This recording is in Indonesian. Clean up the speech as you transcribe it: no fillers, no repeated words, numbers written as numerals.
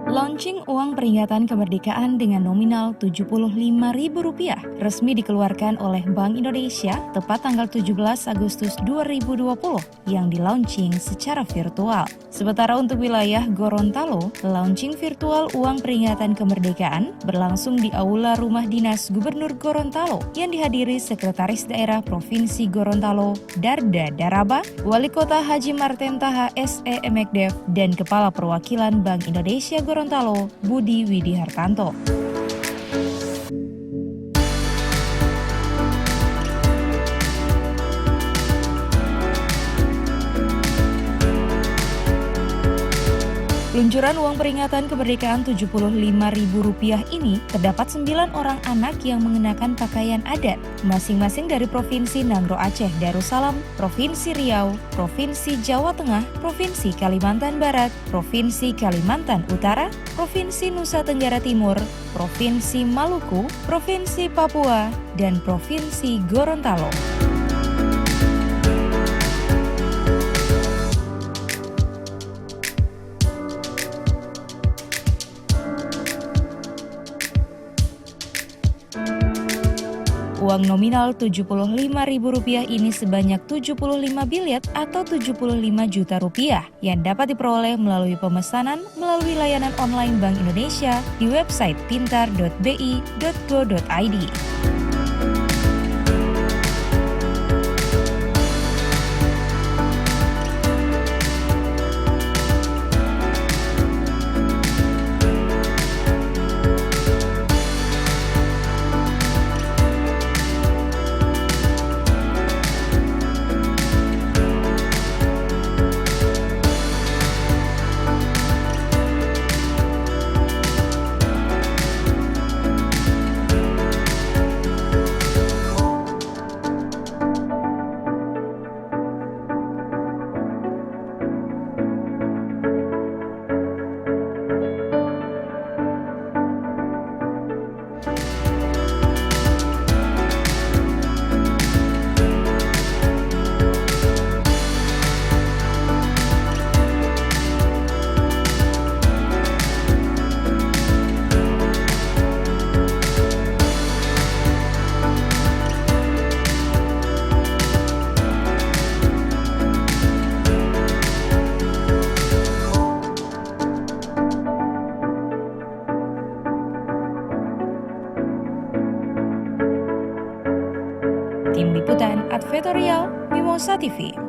Launching uang peringatan kemerdekaan dengan nominal Rp75.000 resmi dikeluarkan oleh Bank Indonesia tepat tanggal 17 Agustus 2020 yang dilaunching secara virtual. Sementara untuk wilayah Gorontalo, launching virtual uang peringatan kemerdekaan berlangsung di Aula Rumah Dinas Gubernur Gorontalo yang dihadiri Sekretaris Daerah Provinsi Gorontalo Darda Daraba, Wali Kota Haji Marten Taha SE Emekdev, dan Kepala Perwakilan Bank Indonesia Gorontalo Budi Widihartanto. Peluncuran uang peringatan kemerdekaan Rp75.000 ini terdapat 9 orang anak yang mengenakan pakaian adat, masing-masing dari Provinsi Nangro Aceh Darussalam, Provinsi Riau, Provinsi Jawa Tengah, Provinsi Kalimantan Barat, Provinsi Kalimantan Utara, Provinsi Nusa Tenggara Timur, Provinsi Maluku, Provinsi Papua, dan Provinsi Gorontalo. Uang nominal Rp75.000 ini sebanyak 75 biliet atau 75 juta rupiah yang dapat diperoleh melalui pemesanan melalui layanan online Bank Indonesia di website pintar.bi.go.id. Tim Liputan Advertorial Mimosa TV.